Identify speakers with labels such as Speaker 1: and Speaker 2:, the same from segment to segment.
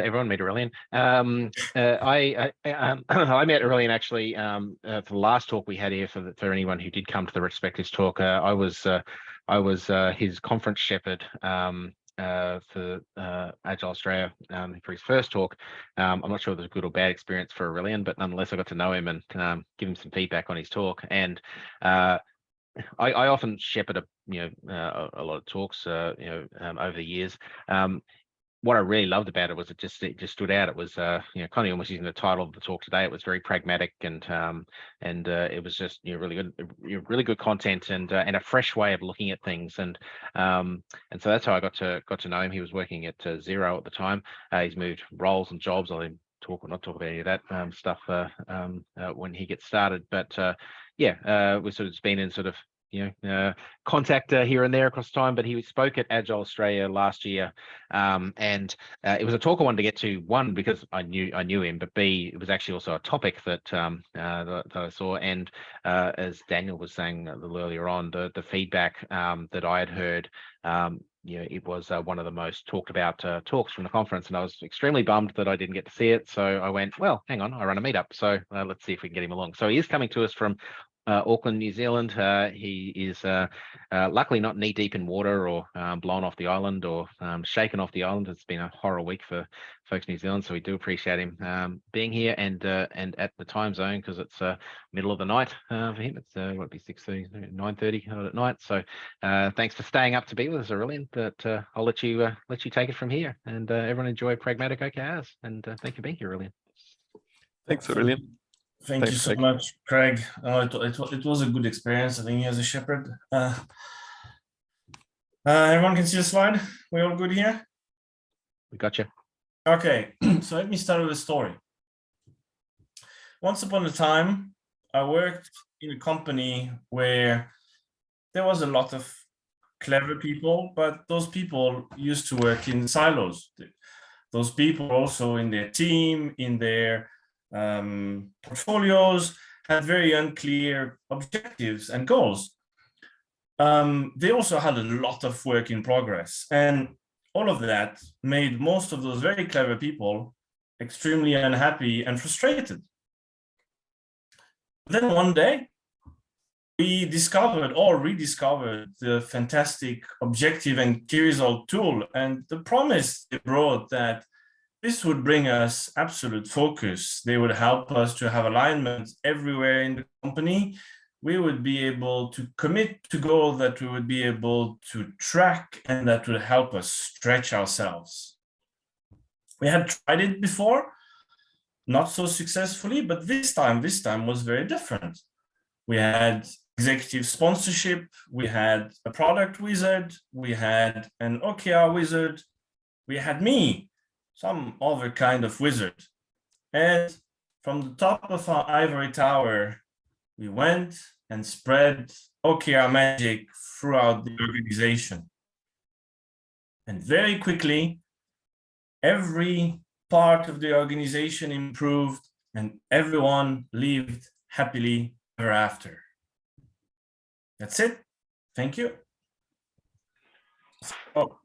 Speaker 1: Everyone, meet Aurelien. I met Aurelien actually for the last talk we had here. For anyone who did come to the Respectives talk, I was his conference shepherd for Agile Australia for his first talk. I'm not sure if it was a good or bad experience for Aurelien, but nonetheless, I got to know him and give him some feedback on his talk. And I often shepherd a lot of talks over the years. What I really loved about it was it just stood out. It was kind of almost using the title of the talk today. It was very pragmatic and it was just really good content and a fresh way of looking at things. And so that's how I got to know him. He was working at Xero at the time. He's moved roles and jobs. I didn't talk about any of that stuff when he gets started. But we've sort of been in sort of contact here and there across time, but he spoke at Agile Australia last year, and it was a talk I wanted to get to, one, because I knew him, but B, it was actually also a topic that I saw, and as Daniel was saying a little earlier on, the feedback that I had heard, it was one of the most talked about talks from the conference, and I was extremely bummed that I didn't get to see it. So I went, well, hang on, I run a meetup, so let's see if we can get him along. So he is coming to us from Auckland, New Zealand. He is luckily not knee deep in water or blown off the island or shaken off the island. It's been a horror week for folks in New Zealand, so we do appreciate him being here and at the time zone, because it's middle of the night for him. It's what be 6:30, 9:30 at night. So thanks for staying up to be with us, Aurelien. But I'll let you take it from here. And everyone enjoy Pragmatic OKRs. And thank you for being here, Aurelien.
Speaker 2: Thanks, Aurelien.
Speaker 3: Thank you so much, Craig. It was a good experience, I think, as a shepherd. Everyone can see the slide? We all good here?
Speaker 1: We got you.
Speaker 3: Okay, so let me start with a story. Once upon a time, I worked in a company where there was a lot of clever people, but those people used to work in silos. Those people also in their team, in their portfolios, had very unclear objectives and goals. They also had a lot of work in progress, and all of that made most of those very clever people extremely unhappy and frustrated. Then one day, we discovered or rediscovered the fantastic objective and key result tool, and the promise it brought that this would bring us absolute focus. They would help us to have alignment everywhere in the company. We would be able to commit to goals that we would be able to track, and that would help us stretch ourselves. We had tried it before, not so successfully, but this time was very different. We had executive sponsorship, we had a product wizard, we had an OKR wizard, we had me, some other kind of wizard. And from the top of our ivory tower, we went and spread OKR magic throughout the organization. And very quickly, every part of the organization improved and everyone lived happily ever after. That's it. Thank you. Oh.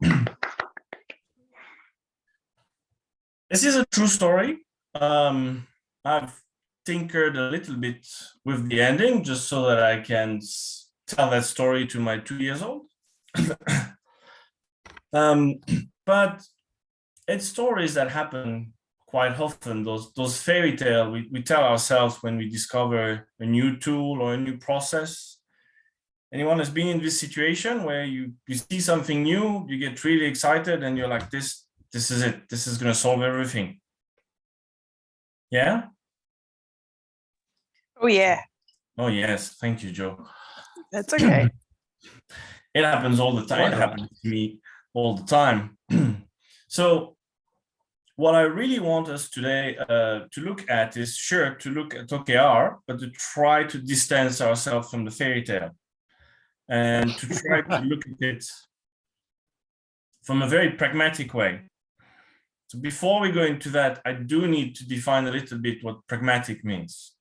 Speaker 3: This is a true story. I've tinkered a little bit with the ending just so that I can tell that story to my 2-year-old. But it's stories that happen quite often. Those fairy tales we tell ourselves when we discover a new tool or a new process. Anyone has been in this situation where you see something new, you get really excited, and you're like, this is it. This is going to solve everything. Yeah?
Speaker 4: Oh, yeah.
Speaker 3: Oh, yes. Thank you, Joe.
Speaker 4: That's okay.
Speaker 3: It happens all the time. It happens to me all the time. So what I really want us today to look at is, sure, to look at OKR, but to try to distance ourselves from the fairy tale and to try to look at it from a very pragmatic way. So before we go into that, I do need to define a little bit what pragmatic means,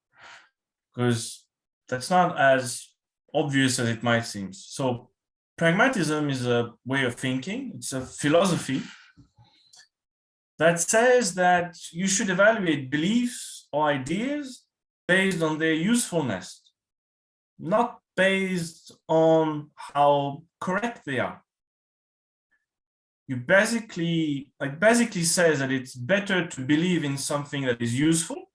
Speaker 3: because that's not as obvious as it might seem. So pragmatism is a way of thinking. It's a philosophy that says that you should evaluate beliefs or ideas based on their usefulness, not based on how correct they are. It basically says that it's better to believe in something that is useful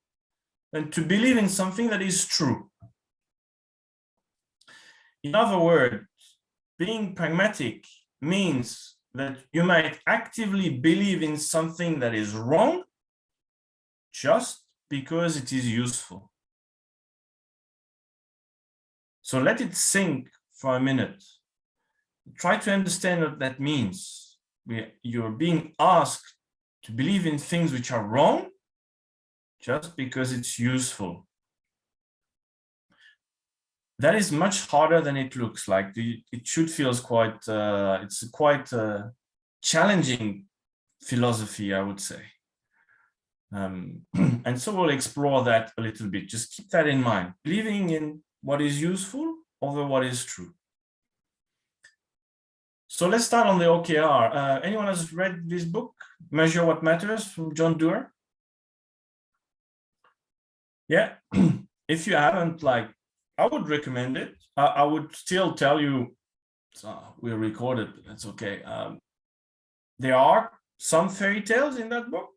Speaker 3: than to believe in something that is true. In other words, being pragmatic means that you might actively believe in something that is wrong just because it is useful. So let it sink for a minute. Try to understand what that means. You're being asked to believe in things which are wrong just because it's useful. That is much harder than it looks like. It should feel quite, it's quite a challenging philosophy, I would say. And so we'll explore that a little bit. Just keep that in mind. Believing in what is useful over what is true. So let's start on the OKR. Anyone has read this book, Measure What Matters, from John Doerr? Yeah, if you haven't, I would recommend it. I would still tell you, we're recorded, but that's okay. There are some fairy tales in that book.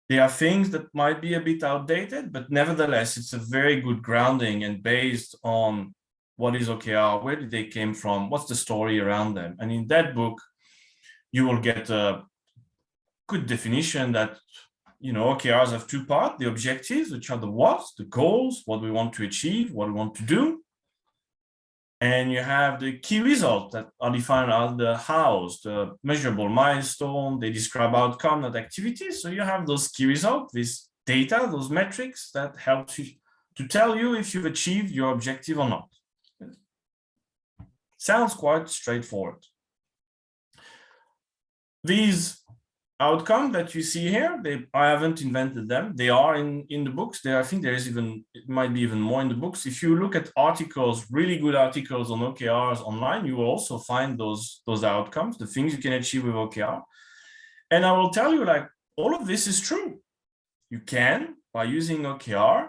Speaker 3: There are things that might be a bit outdated, but nevertheless, it's a very good grounding and based on what is OKR, where did they came from, what's the story around them. And in that book, you will get a good definition that, OKRs have two parts: the objectives, which are the what, the goals, what we want to achieve, what we want to do. And you have the key results that are defined as the hows, the measurable milestone. They describe outcome, not activities. So you have those key results, this data, those metrics that help you to tell you if you've achieved your objective or not. Sounds quite straightforward. These outcomes that you see here, I haven't invented them. They are in the books. I think it might be even more in the books. If you look at articles, really good articles on OKRs online, you will also find those outcomes, the things you can achieve with OKR. And I will tell you, all of this is true. You can, by using OKR,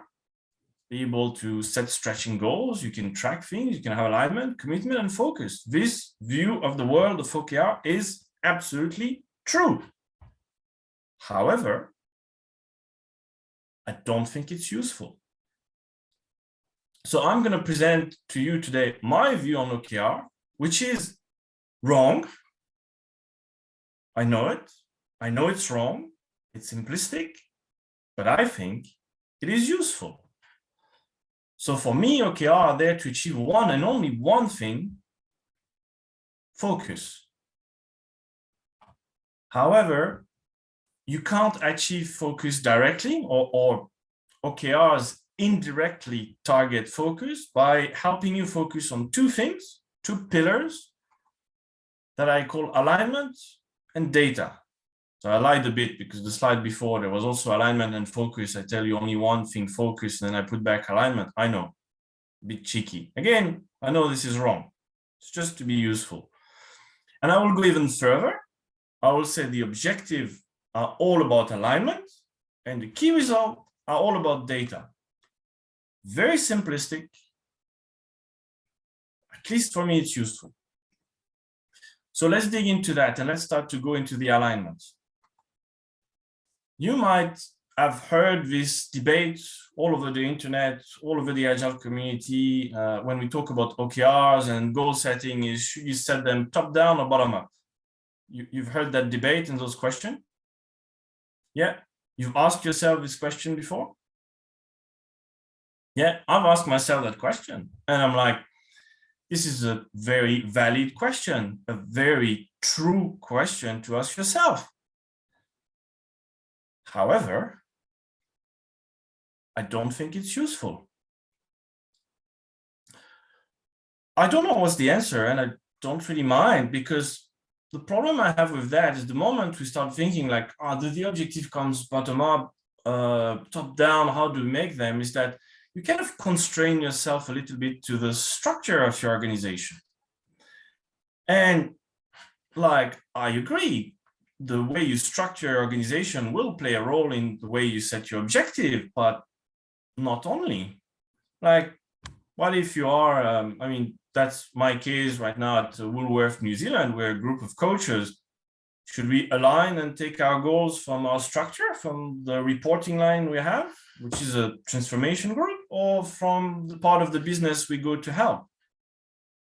Speaker 3: be able to set stretching goals. You can track things. You can have alignment, commitment, and focus. This view of the world of OKR is absolutely true. However, I don't think it's useful. So I'm going to present to you today my view on OKR, which is wrong. I know it. I know it's wrong. It's simplistic, but I think it is useful. So for me, OKR are there to achieve one and only one thing: focus. However, you can't achieve focus directly, or OKRs indirectly target focus by helping you focus on two things, two pillars that I call alignment and data. So I lied a bit because the slide before there was also alignment and focus. I tell you only one thing, focus, and then I put back alignment. I know, a bit cheeky. Again, I know this is wrong. It's just to be useful. And I will go even further. I will say the objective are all about alignment, and the key results are all about data. Very simplistic. At least for me, it's useful. So let's dig into that, and let's start to go into the alignment. You might have heard this debate all over the internet, all over the Agile community, when we talk about OKRs and goal setting, is should you set them top down or bottom up? You've heard that debate and those questions? Yeah, you've asked yourself this question before? Yeah, I've asked myself that question, and I'm like, this is a very valid question, a very true question to ask yourself. However, I don't think it's useful. I don't know what's the answer, and I don't really mind, because the problem I have with that is the moment we start thinking the objective comes bottom up, top down, how do we make them, is that you kind of constrain yourself a little bit to the structure of your organization. And I agree, the way you structure your organization will play a role in the way you set your objective, but not only. Like, what if you are, I mean, that's my case right now at Woolworth New Zealand. We're a group of coaches. Should we align and take our goals from our structure, from the reporting line we have, which is a transformation group, or from the part of the business we go to help?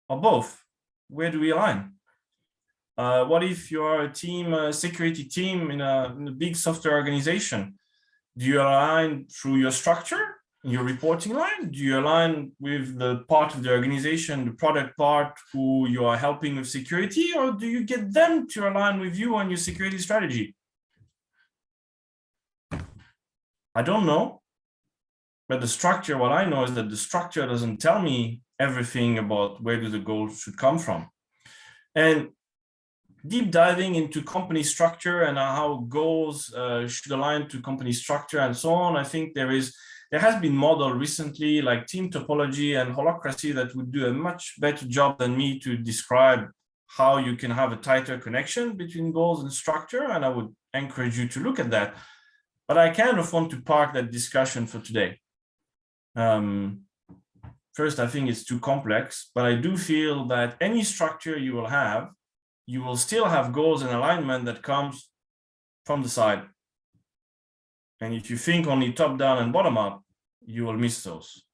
Speaker 3: Or both? Where do we align? What if you are a team, a security team in a big software organization? Do you align through your structure, your reporting line? Do you align with the part of the organization, the product part, who you are helping with security, or do you get them to align with you on your security strategy? I don't know, but the structure, what I know is that the structure doesn't tell me everything about where do the goals should come from. And deep diving into company structure and how goals should align to company structure and so on, I think there has been model recently like team topology and holacracy that would do a much better job than me to describe how you can have a tighter connection between goals and structure, and I would encourage you to look at that. But I kind of want to park that discussion for today. First, I think it's too complex, but I do feel that any structure you will have, you will still have goals and alignment that comes from the side. And if you think only top down and bottom up, you will miss those.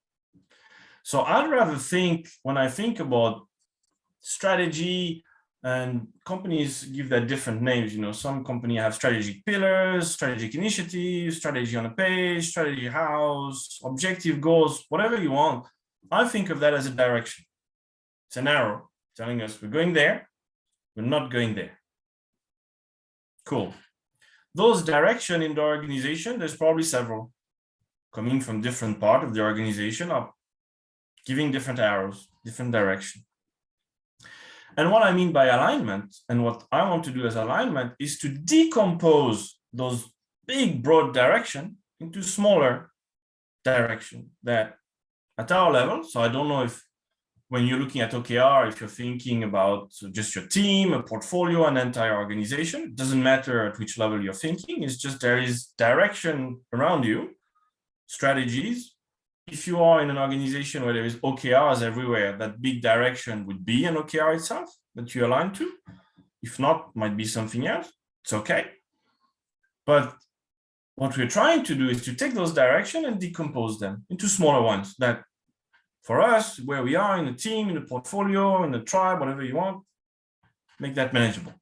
Speaker 3: So I'd rather think, when I think about strategy, and companies give that different names, you know, some companies have strategic pillars, strategic initiatives, strategy on a page, strategy house, objective goals, whatever you want. I think of that as a direction. It's an arrow telling us we're going there, we're not going there. Cool. Those directions in the organization, there's probably several coming from different part of the organization, are giving different arrows, different direction. And what I mean by alignment, and what I want to do as alignment, is to decompose those big, broad direction into smaller direction that at our level. So I don't know if when you're looking at OKR, if you're thinking about just your team, a portfolio, an entire organization, it doesn't matter at which level you're thinking. It's just there is direction around you, strategies. If you are in an organization where there is OKRs everywhere, that big direction would be an OKR itself that you align to. If not, might be something else. It's okay. But what we're trying to do is to take those directions and decompose them into smaller ones that, for us, where we are in a team, in a portfolio, in a tribe, whatever you want, make that manageable.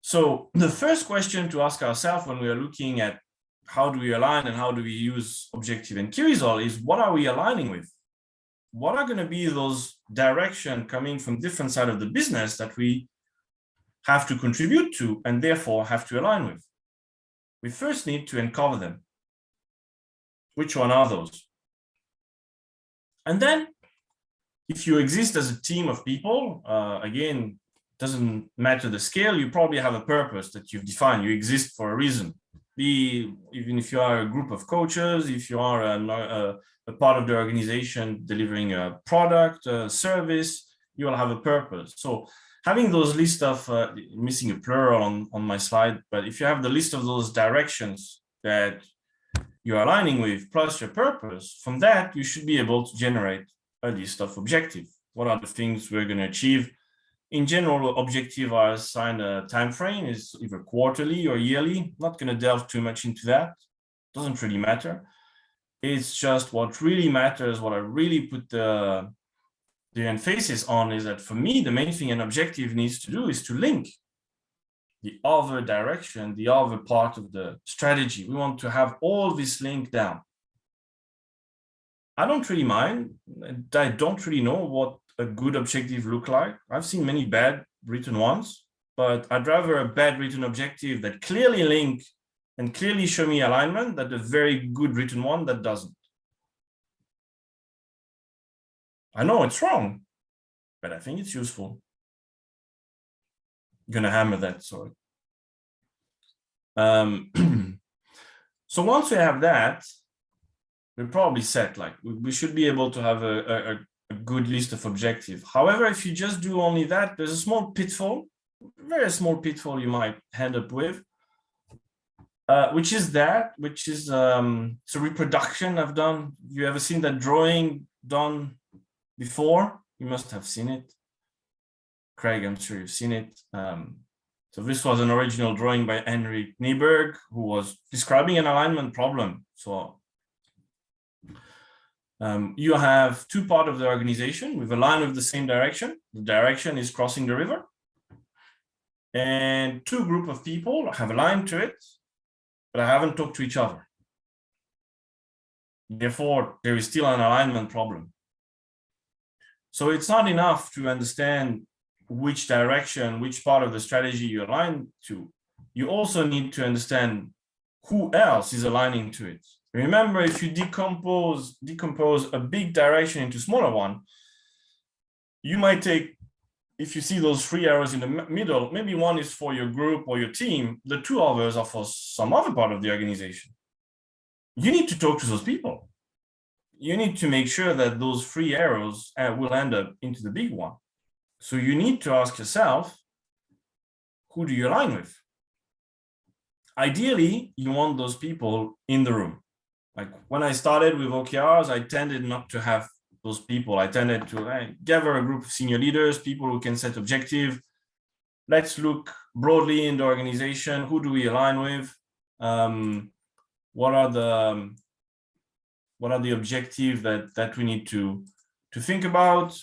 Speaker 3: So the first question to ask ourselves when we are looking at how do we align and how do we use objective and key result is, what are we aligning with? What are going to be those directions coming from different sides of the business that we have to contribute to and therefore have to align with? We first need to uncover them. Which one are those? And then, if you exist as a team of people, again, doesn't matter the scale, you probably have a purpose that you've defined. You exist for a reason. Even if you are a group of coaches, if you are a part of the organization delivering a product, a service, you will have a purpose. So having those list of, missing a plural on my slide, but if you have the list of those directions that you're aligning with plus your purpose, from that, you should be able to generate a list of objectives. What are the things we're going to achieve? In general, objective are assigned a time frame, is either quarterly or yearly. Not going to delve too much into that. Doesn't really matter. It's just what really matters, what I really put the emphasis on is that for me, the main thing an objective needs to do is to link the other direction, the other part of the strategy. We want to have all this link down. I don't really mind. I don't really know what a good objective look like. I've seen many bad written ones, but I'd rather a bad written objective that clearly link and clearly show me alignment than a very good written one that doesn't. I know it's wrong, but I think it's useful. I'm gonna hammer that, sorry. So once we have that, we're probably set. Like we should be able to have a good list of objectives. However, if you just do only that, there's a small pitfall very small pitfall you might end up with, which is it's a reproduction I've done. You ever seen that drawing done before? You must have seen it. Craig, I'm sure you've seen it. So this was an original drawing by Henry Nieberg, who was describing an alignment problem. So you have two parts of the organization with a line with the same direction. The direction is crossing the river. And two groups of people have aligned to it, but I haven't talked to each other. Therefore, there is still an alignment problem. So it's not enough to understand which direction, which part of the strategy you align to. You also need to understand who else is aligning to it. Remember, if you decompose a big direction into smaller one, you might take, if you see those three arrows in the middle, maybe one is for your group or your team, the two others are for some other part of the organization. You need to talk to those people. You need to make sure that those three arrows will end up into the big one. So you need to ask yourself, who do you align with? Ideally, you want those people in the room. Like when I started with OKRs, I tended not to have those people. I tended to gather a group of senior leaders, people who can set objectives. Let's look broadly in the organization. Who do we align with? What are the objectives that we need to think about?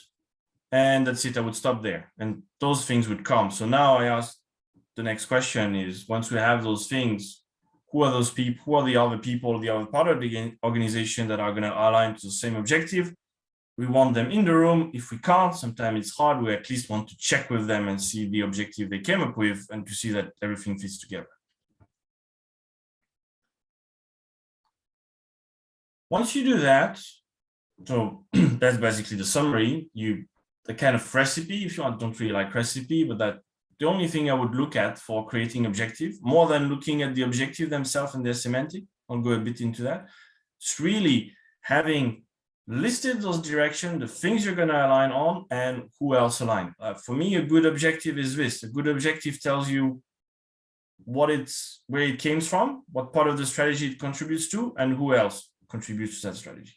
Speaker 3: And that's it. I would stop there, and those things would come. So now I ask the next question is, once we have those things, who are those people? Who are the other people, the other part of the organization that are going to align to the same objective? We want them in the room. If we can't, sometimes it's hard. We at least want to check with them and see the objective they came up with and to see that everything fits together. Once you do that, so that's basically the summary. The kind of recipe, if you want, don't really like recipe, but that the only thing I would look at for creating objective, more than looking at the objective themselves and their semantic, I'll go a bit into that. It's really having listed those directions, the things you're going to align on, and who else align. For me, a good objective is this. A good objective tells you where it came from, what part of the strategy it contributes to, and who else contributes to that strategy.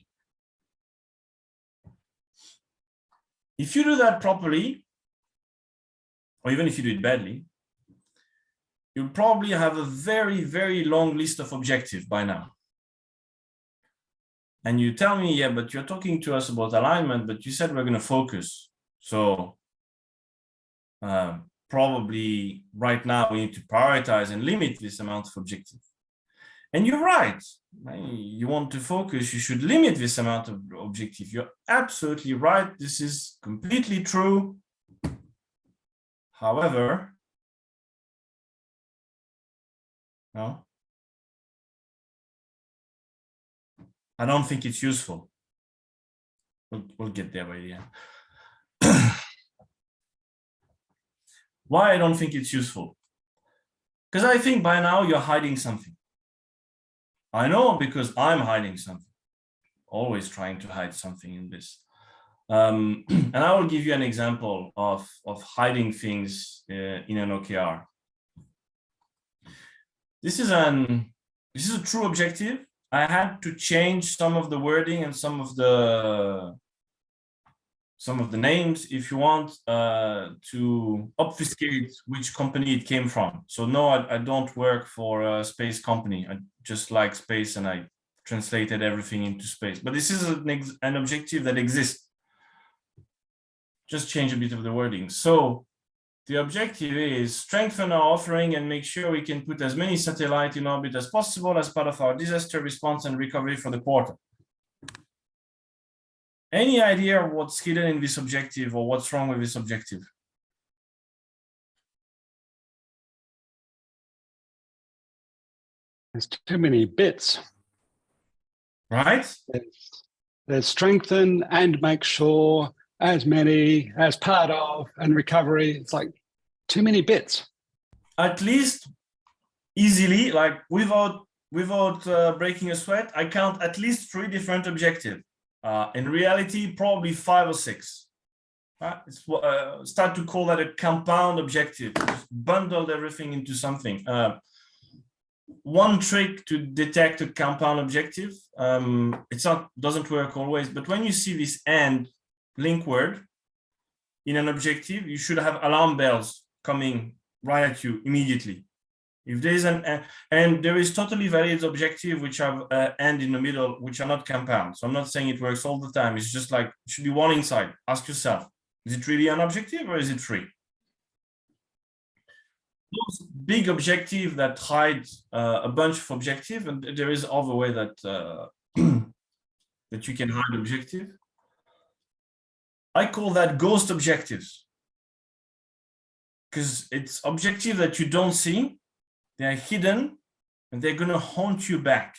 Speaker 3: If you do that properly, or even if you do it badly, you'll probably have a very, very long list of objectives by now. And you tell me, yeah, but you're talking to us about alignment, but you said we're going to focus. So probably right now we need to prioritize and limit this amount of objectives. And you're right. You want to focus, you should limit this amount of objective. You're absolutely right. This is completely true. However, no, I don't think it's useful. We'll get there by the end. Why I don't think it's useful? Because I think by now you're hiding something. I know, because I'm hiding something, always trying to hide something in this. And I will give you an example of hiding things in an OKR. This is a true objective. I had to change some of the wording and some of the names, if you want, to obfuscate which company it came from. So no, I don't work for a space company. I just like space and I translated everything into space. But this is an objective that exists. Just change a bit of the wording. So the objective is strengthen our offering and make sure we can put as many satellites in orbit as possible as part of our disaster response and recovery for the quarter. Any idea of what's hidden in this objective or what's wrong with this objective?
Speaker 4: There's too many bits.
Speaker 3: Right?
Speaker 4: There's strengthen and make sure, as many, as part of, and recovery. It's like too many bits.
Speaker 3: At least easily, like without breaking a sweat, I count at least 3 different objectives. In reality, probably 5 or 6. Start to call that a compound objective. Just bundled everything into something. One trick to detect a compound objective, doesn't work always, but when you see this and link word in an objective, you should have alarm bells coming right at you immediately. If there is and there is totally valid objective which have and in the middle, which are not compound. So I'm not saying it works all the time. It's just like, it should be one inside. Ask yourself, is it really an objective or is it free? Those big objective that hide a bunch of objective, and there is other way that that you can hide objective. I call that ghost objectives, because it's objective that you don't see. They are hidden, and they're going to haunt you back,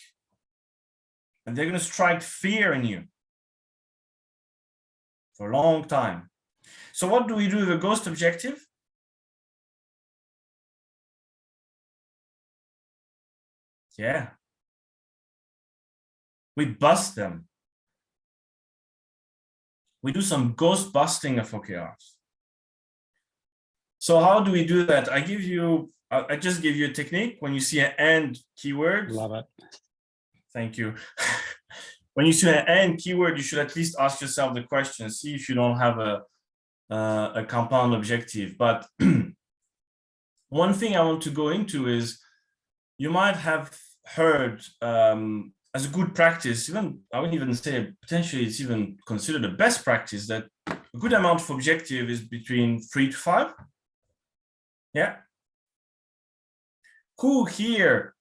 Speaker 3: and they're going to strike fear in you for a long time. So what do we do with a ghost objective? Yeah, we bust them. We do some ghost busting of OKRs. So how do we do that? I just give you a technique. When you see an and keyword,
Speaker 4: Love it.
Speaker 3: Thank you. When you see an and keyword, you should at least ask yourself the question, see if you don't have a compound objective. But one thing I want to go into is, you might have heard as a good practice, even I wouldn't even say potentially it's even considered a best practice, that a good amount of objective is between 3 to 5. Yeah. Who here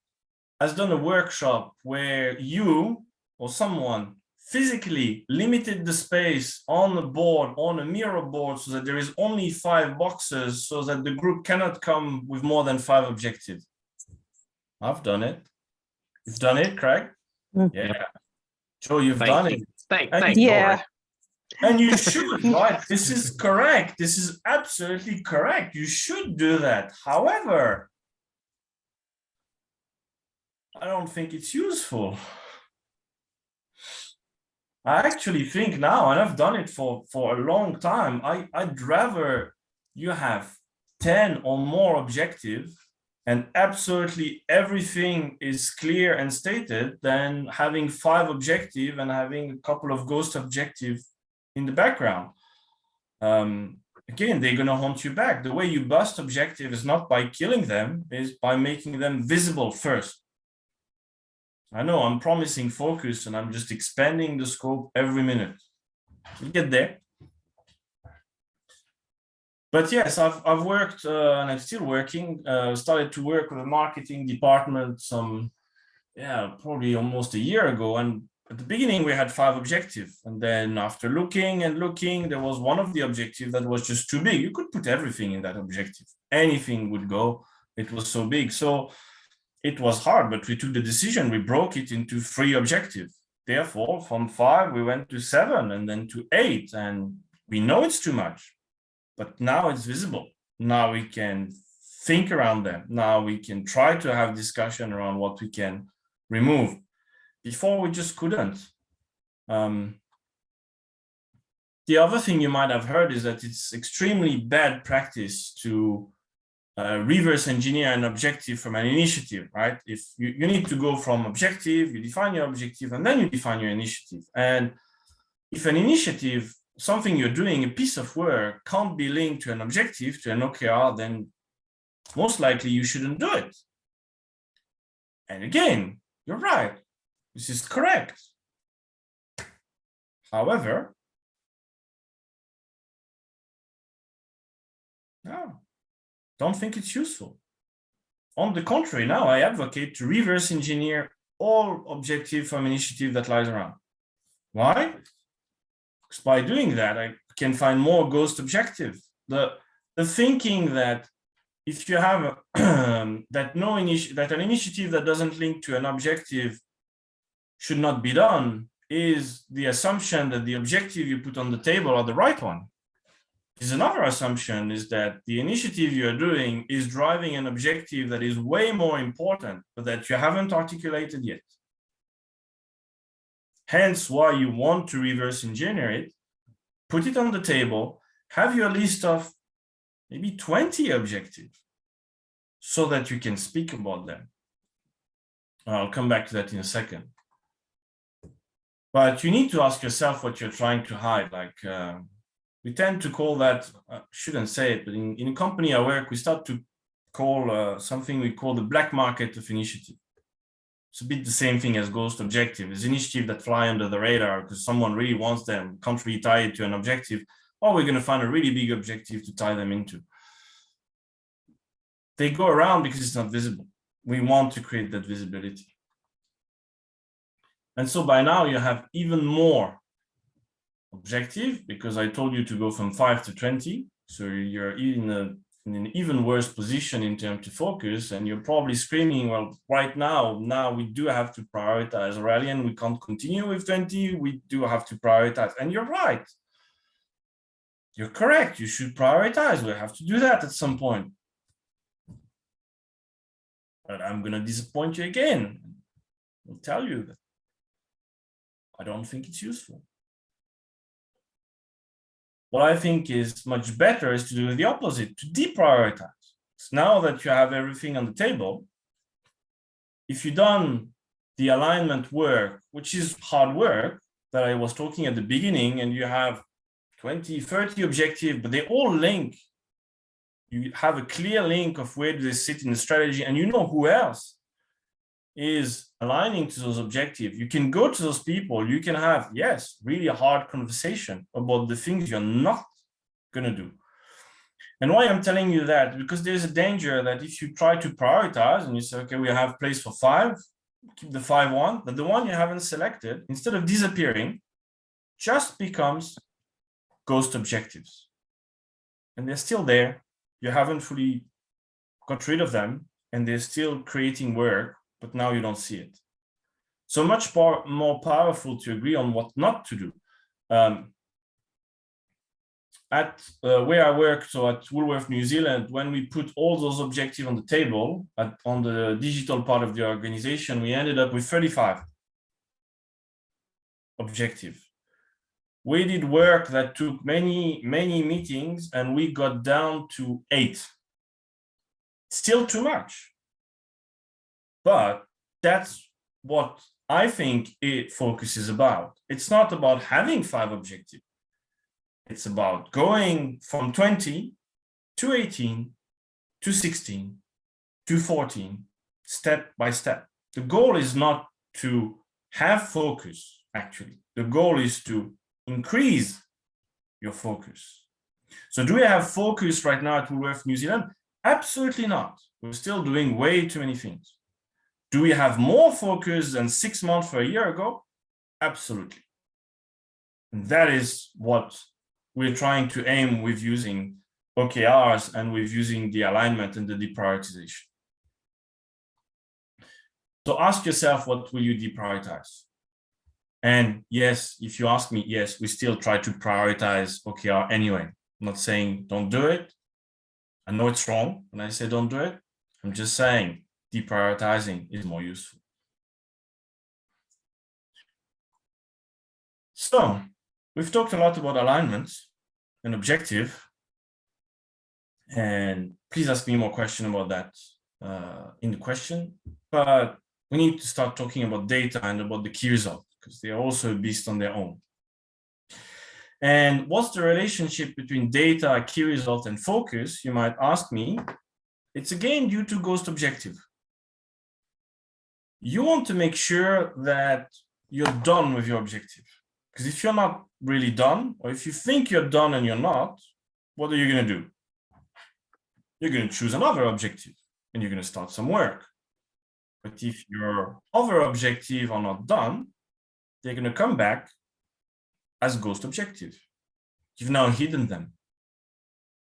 Speaker 3: has done a workshop where you or someone physically limited the space on the board, on a mirror board, so that there is only 5 boxes, so that the group cannot come with more than 5 objectives? I've done it. You've done it, Craig? Yeah. Joe, you've done it.
Speaker 1: Thank
Speaker 5: Yeah.
Speaker 3: And you should, right? This is correct. This is absolutely correct. You should do that. However, I don't think it's useful. I actually think now, and I've done it for a long time, I'd rather you have 10 or more objectives and absolutely everything is clear and stated than having 5 objectives and having a couple of ghost objectives in the background. Again, they're going to haunt you back. The way you bust objective is not by killing them, is by making them visible first. I know I'm promising focus and I'm just expanding the scope every minute. We'll get there. But yes, I've worked and I'm still working, started to work with the marketing department probably almost a year ago. And at the beginning we had 5 objectives. And then after looking and looking, there was one of the objectives that was just too big. You could put everything in that objective. Anything would go. It was so big. So it was hard, but we took the decision. We broke it into 3 objectives. Therefore, from 5, we went to 7 and then to 8. And we know it's too much. But now it's visible. Now we can think around them. Now we can try to have discussion around what we can remove. Before we just couldn't. The other thing you might have heard is that it's extremely bad practice to reverse engineer an objective from an initiative, right? If you need to go from objective, you define your objective, and then you define your initiative. And if an initiative, something you're doing, a piece of work, can't be linked to an objective, to an OKR, then most likely you shouldn't do it. And again, you're right. This is correct. However, no, don't think it's useful. On the contrary, now I advocate to reverse engineer all objective from initiative that lies around. Why? Because by doing that, I can find more ghost objective. The thinking that if you have that an initiative that doesn't link to an objective should not be done is the assumption that the objective you put on the table are the right one. Is another assumption is that the initiative you're doing is driving an objective that is way more important, but that you haven't articulated yet. Hence why you want to reverse engineer it, put it on the table, have your list of maybe 20 objectives so that you can speak about them. I'll come back to that in a second. But you need to ask yourself what you're trying to hide. Like we tend to call that, I shouldn't say it, but in a company I work, we start to call something we call the black market of initiative. It's a bit the same thing as ghost objective. It's initiative that fly under the radar because someone really wants them, can't really tie it to an objective, or we're going to find a really big objective to tie them into. They go around because it's not visible. We want to create that visibility. And so by now you have even more objective because I told you to go from 5 to 20. So you're in an even worse position in terms of focus, and you're probably screaming, well, right now we do have to prioritize, Aurelien, we can't continue with 20, we do have to prioritize. And you're right. You're correct, you should prioritize, we have to do that at some point. But I'm gonna disappoint you again. I'll tell you that I don't think it's useful. What I think is much better is to do the opposite, to deprioritize. So now that you have everything on the table, if you've done the alignment work, which is hard work that I was talking at the beginning, and you have 20, 30 objectives, but they all link. You have a clear link of where do they sit in the strategy, and you know who else is aligning to those objectives. You can go to those people, you can have, yes, really a hard conversation about the things you're not going to do. And why I'm telling you that, because there's a danger that if you try to prioritize and you say, okay, we have place for 5, keep the 5 one, but the one you haven't selected, instead of disappearing, just becomes ghost objectives. And they're still there. You haven't fully got rid of them, and they're still creating work, but now you don't see it. So much more powerful to agree on what not to do. At where I work, so at Woolworth New Zealand, when we put all those objectives on the table, on the digital part of the organization, we ended up with 35 objectives. We did work that took many, many meetings, and we got down to 8. Still too much. But that's what I think focus is about. It's not about having 5 objectives. It's about going from 20 to 18 to 16 to 14, step by step. The goal is not to have focus, actually. The goal is to increase your focus. So do we have focus right now at Woolworth New Zealand? Absolutely not. We're still doing way too many things. Do we have more focus than 6 months or a year ago? Absolutely. And that is what we're trying to aim with using OKRs and with using the alignment and the deprioritization. So ask yourself, what will you deprioritize? And yes, if you ask me, yes, we still try to prioritize OKR anyway. I'm not saying don't do it. I know it's wrong when I say don't do it. I'm just saying deprioritizing is more useful. So we've talked a lot about alignments and objective. And please ask me more questions about that in the question. But we need to start talking about data and about the key result, because they are also a beast on their own. And what's the relationship between data, key result, and focus, you might ask me. It's again due to ghost objective. You want to make sure that you're done with your objective. Because if you're not really done, or if you think you're done and you're not, what are you going to do? You're going to choose another objective, and you're going to start some work. But if your other objective are not done, they're going to come back as ghost objective. You've now hidden them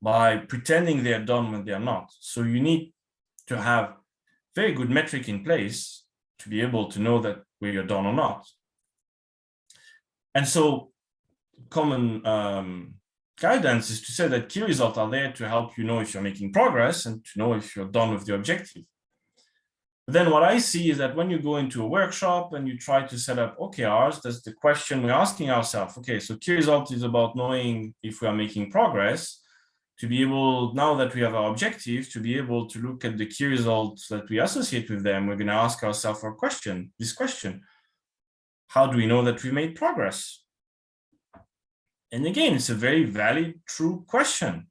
Speaker 3: by pretending they're done when they're not. So you need to have very good metric in place to be able to know that whether you're done or not. And so common guidance is to say that key results are there to help you know if you're making progress and to know if you're done with the objective. But then what I see is that when you go into a workshop and you try to set up OKRs, that's the question we're asking ourselves. Okay, so key result is about knowing if we are making progress, to be able, now that we have our objective, to be able to look at the key results that we associate with them. We're going to ask ourselves this question: how do we know that we made progress? And again, it's a very valid, true question.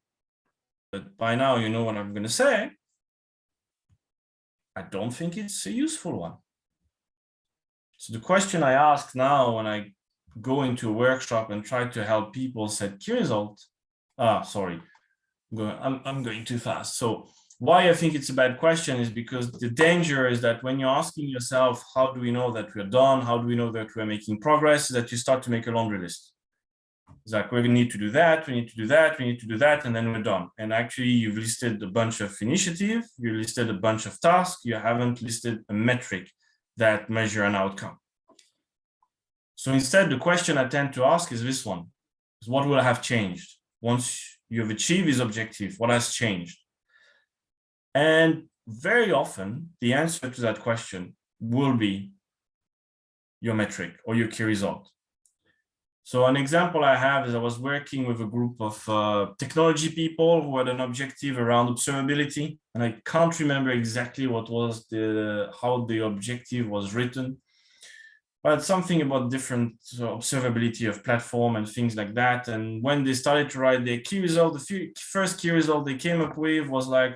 Speaker 3: But by now, you know what I'm going to say. I don't think it's a useful one. So the question I ask now when I go into a workshop and try to help people set key results, sorry, I'm going too fast. So why I think it's a bad question is because the danger is that when you're asking yourself, how do we know that we're done? How do we know that we're making progress? Is that you start to make a laundry list. It's like, we need to do that, we need to do that, we need to do that, and then we're done. And actually, you've listed a bunch of initiatives, you listed a bunch of tasks, you haven't listed a metric that measure an outcome. So instead, the question I tend to ask is this one: is what will have changed once you've achieved this objective? What has changed? And very often, the answer to that question will be your metric or your key result. So an example I have is I was working with a group of technology people who had an objective around observability, and I can't remember exactly what was how the objective was written, but something about different observability of platform and things like that. And when they started to write their key result, the first key result they came up with was like,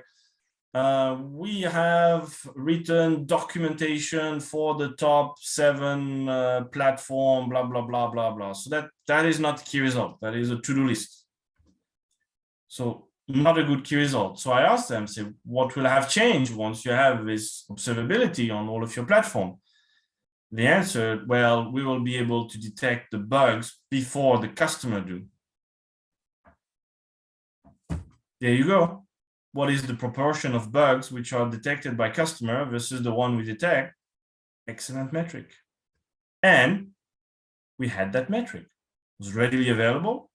Speaker 3: we have written documentation for the top 7 platform, blah, blah, blah, blah, blah. So that is not key result. That is a to-do list. So not a good key result. So I asked them, say, what will have changed once you have this observability on all of your platform? The answer, well, we will be able to detect the bugs before the customer do. There you go. What is the proportion of bugs which are detected by customer versus the one we detect? Excellent metric. And we had that metric. It was readily available.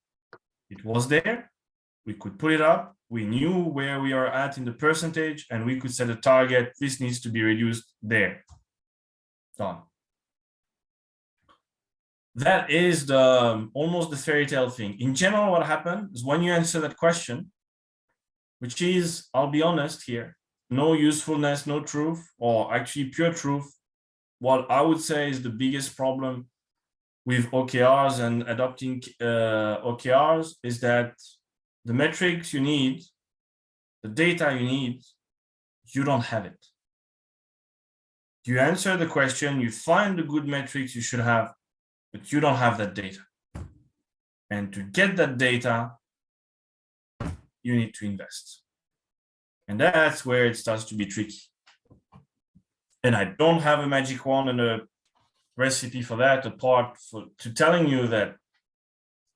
Speaker 3: It was there. We could put it up. We knew where we are at in the percentage, and we could set a target. This needs to be reduced there. Done. That is almost the fairy tale thing. In general, what happened is when you answer that question, which is, I'll be honest here, no usefulness, no truth, or actually pure truth. What I would say is the biggest problem with OKRs and adopting OKRs is that the metrics you need, the data you need, you don't have it. You answer the question, you find the good metrics you should have, but you don't have that data. And to get that data, you need to invest. And that's where it starts to be tricky. And I don't have a magic wand and a recipe for that, apart to telling you that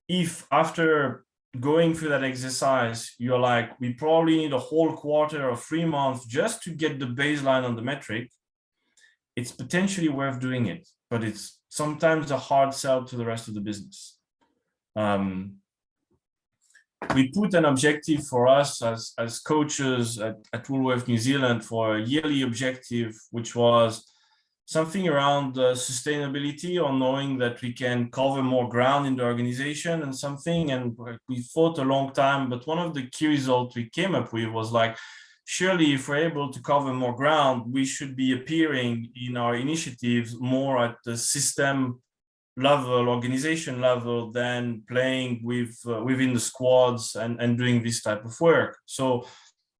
Speaker 3: if after going through that exercise, you're like, we probably need a whole quarter or 3 months just to get the baseline on the metric, it's potentially worth doing it, but it's sometimes a hard sell to the rest of the business. We put an objective for us as coaches at Woolworth New Zealand for a yearly objective, which was something around sustainability, or knowing that we can cover more ground in the organization and something. And we thought a long time, but one of the key results we came up with was like, surely if we're able to cover more ground, we should be appearing in our initiatives more at the system level, organization level, than playing with within the squads and doing this type of work. So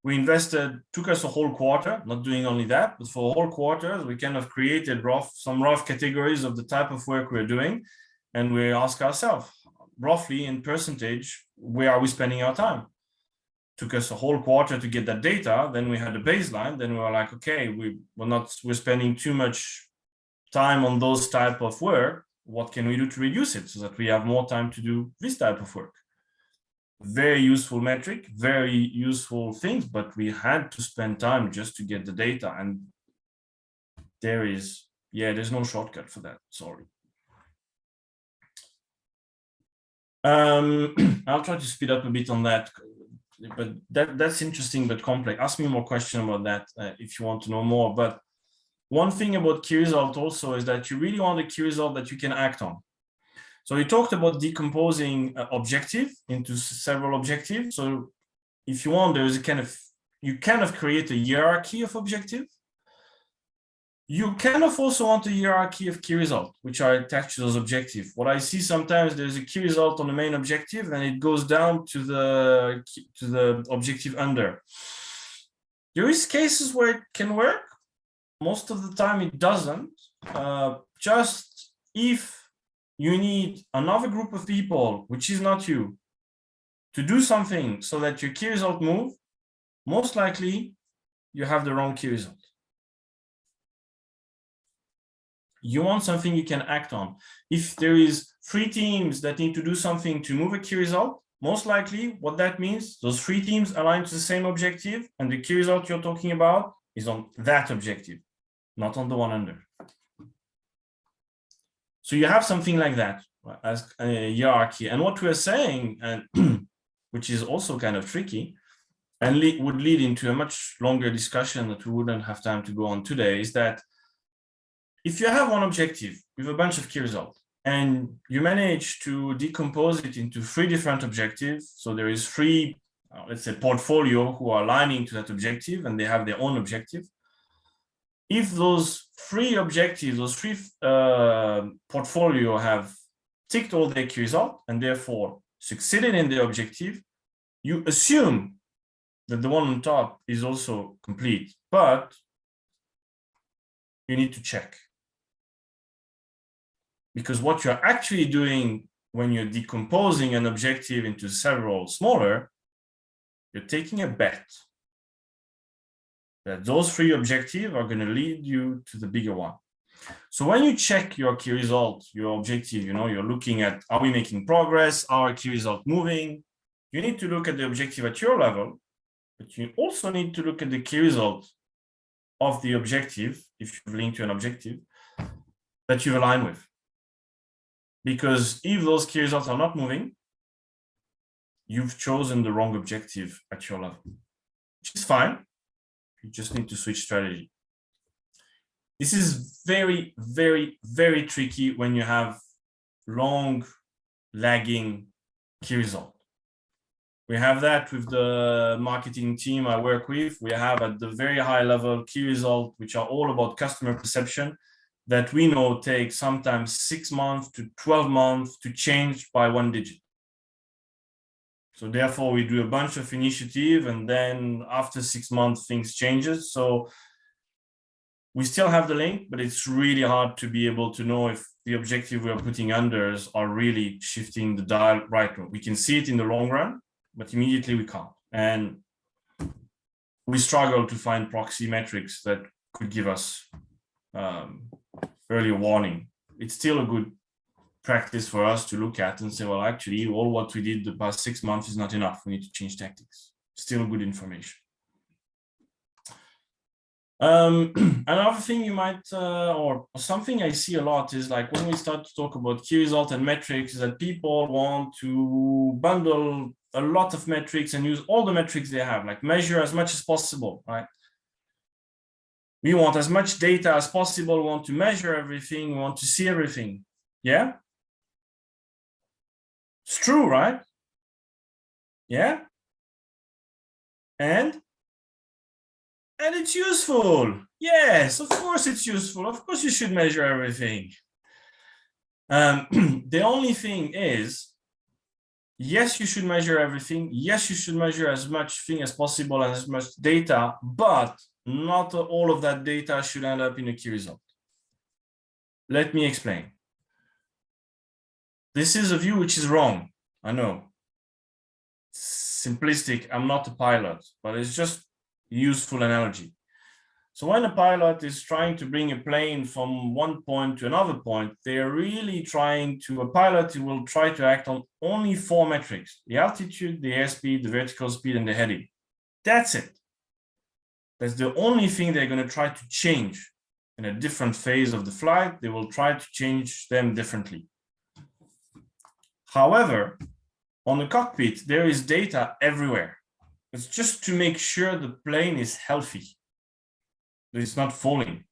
Speaker 3: we invested, took us a whole quarter, not doing only that, but for a whole quarter, we kind of created some rough categories of the type of work we're doing. And we ask ourselves, roughly in percentage, where are we spending our time? Took us a whole quarter to get that data. Then we had a baseline. Then we were like, okay, we're spending too much time on those type of work. What can we do to reduce it so that we have more time to do this type of work? Very useful metric, very useful things, but we had to spend time just to get the data. And there's no shortcut for that. Sorry. I'll try to speed up a bit on that, but that's interesting but complex. Ask me more questions about that if you want to know more. But one thing about key result also is that you really want a key result that you can act on. So we talked about decomposing objective into several objectives. So if you want, there is a kind of, you kind of create a hierarchy of objective. You kind of also want a hierarchy of key result, which are attached to those objectives. What I see sometimes, there's a key result on the main objective, and it goes down to the objective under. There is cases where it can work. Most of the time it doesn't. Just if you need another group of people, which is not you, to do something so that your key result move, most likely you have the wrong key result. You want something you can act on. If there is 3 teams that need to do something to move a key result, most likely what that means, those 3 teams align to the same objective, and the key result you're talking about is on that objective, not on the one under. So you have something like that as a hierarchy. And what we're saying, and which is also kind of tricky, and would lead into a much longer discussion that we wouldn't have time to go on today, is that if you have one objective with a bunch of key results, and you manage to decompose it into 3 different objectives, so there is 3, let's say, portfolio who are aligning to that objective, and they have their own objective. If those 3 objectives, those 3 portfolio have ticked all their key results and therefore succeeded in the objective, you assume that the one on top is also complete, but you need to check. Because what you're actually doing when you're decomposing an objective into several smaller, you're taking a bet that those 3 objectives are going to lead you to the bigger one. So when you check your key result, your objective, you're looking at, are we making progress? Are our key result moving? You need to look at the objective at your level, but you also need to look at the key result of the objective, if you've linked to an objective, that you've aligned with. Because if those key results are not moving, you've chosen the wrong objective at your level, which is fine. You just need to switch strategy. This is very, very, very tricky when you have long lagging key result. We have that with the marketing team I work with. We have at the very high level key result, which are all about customer perception, that we know take sometimes 6 months to 12 months to change by 1 digit. So therefore we do a bunch of initiative, and then after 6 months things changes. So we still have the link, but it's really hard to be able to know if the objective we are putting unders are really shifting the dial right. We can see it in the long run, but immediately we can't. And we struggle to find proxy metrics that could give us early warning. It's still a good practice for us to look at and say, well, actually, all what we did the past 6 months is not enough. We need to change tactics. Still good information. Another thing you might, or something I see a lot is like when we start to talk about key result and metrics, is that people want to bundle a lot of metrics and use all the metrics they have, like measure as much as possible, right? We want as much data as possible. We want to measure everything. We want to see everything. Yeah? It's true, right? Yeah? And it's useful. Yes, of course it's useful. Of course you should measure everything. The only thing is, yes, you should measure everything. Yes, you should measure as much thing as possible and as much data, but not all of that data should end up in a key result. Let me explain. This is a view which is wrong. I know. Simplistic. I'm not a pilot, but it's just a useful analogy. So when a pilot is trying to bring a plane from one point to another point, they're really trying to, a pilot will try to act on only 4 metrics: the altitude, the airspeed, the vertical speed, and the heading. That's it. That's the only thing they're going to try to change. In a different phase of the flight, they will try to change them differently. However, on the cockpit, there is data everywhere. It's just to make sure the plane is healthy, that it's not falling.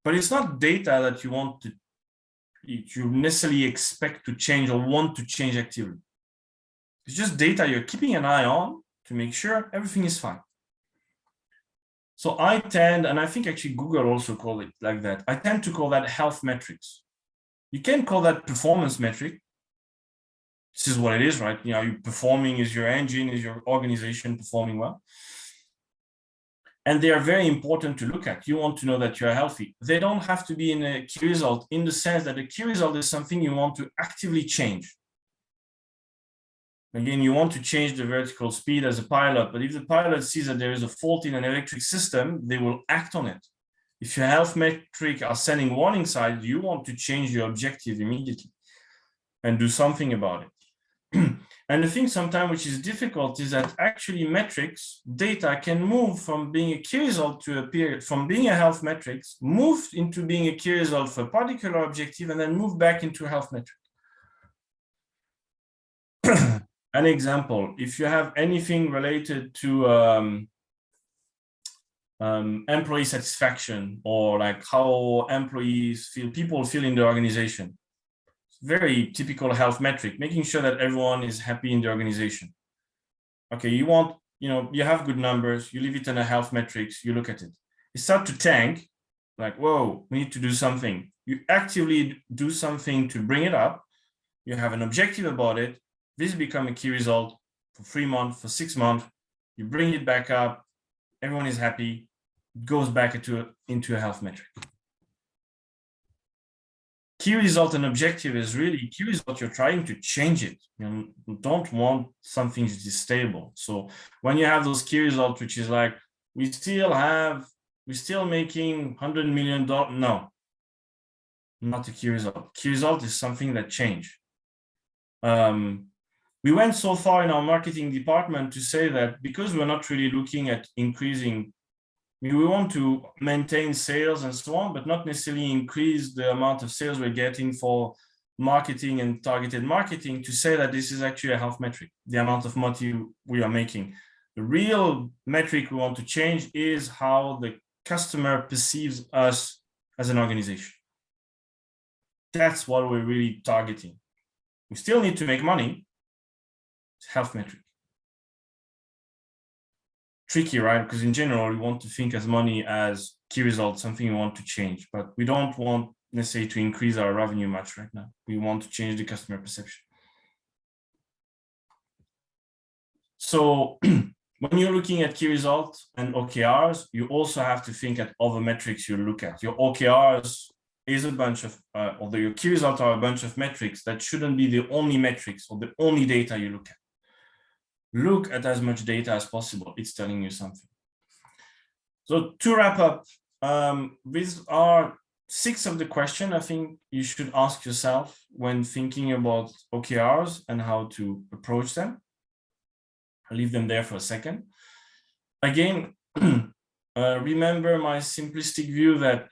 Speaker 3: but it's not data that you necessarily expect to change or want to change actively. It's just data you're keeping an eye on to make sure everything is fine. So I tend, and I think actually Google also call it like that, I tend to call that health metrics. You can call that performance metric. This is what it is, right? You know, you performing, is your engine, is your organization performing well? And they are very important to look at. You want to know that you are healthy. They don't have to be in a key result, in the sense that a key result is something you want to actively change. Again, you want to change the vertical speed as a pilot, but if the pilot sees that there is a fault in an electric system, they will act on it. If your health metric are sending warning signs, you want to change your objective immediately and do something about it. And the thing sometimes which is difficult is that actually metrics, data can move from being a key result to a period, from being a health metrics, move into being a key result for a particular objective, and then move back into a health metric. An example, if you have anything related to employee satisfaction, or like how employees feel, people feel in the organization, very typical health metric, making sure that everyone is happy in the organization. Okay, you want, you have good numbers, you leave it in a health metrics, you look at it. It starts to tank, like, whoa, we need to do something. You actively do something to bring it up. You have an objective about it. This become a key result for 3 months, for 6 months. You bring it back up. Everyone is happy. It goes back into a health metric. Key result and objective is really key result. You're trying to change it. You don't want something that is stable. So when you have those key results, which is like, we're still making $100 million. No, not a key result. Key result is something that change. We went so far in our marketing department to say that because we're not really looking at increasing, we want to maintain sales and so on, but not necessarily increase the amount of sales we're getting for marketing and targeted marketing, to say that this is actually a health metric, the amount of money we are making. The real metric we want to change is how the customer perceives us as an organization. That's what we're really targeting. We still need to make money. It's health metric. Tricky, right? Because in general, we want to think as money as key results, something we want to change, but we don't want necessarily to increase our revenue much right now. We want to change the customer perception. So when you're looking at key results and OKRs, you also have to think at other metrics you look at. Your OKRs is a bunch of, although your key results are a bunch of metrics, that shouldn't be the only metrics or the only data you look at. Look at as much data as possible. It's telling you something. So to wrap up, these are 6 of the questions I think you should ask yourself when thinking about OKRs and how to approach them. I'll leave them there for a second. Again, remember my simplistic view that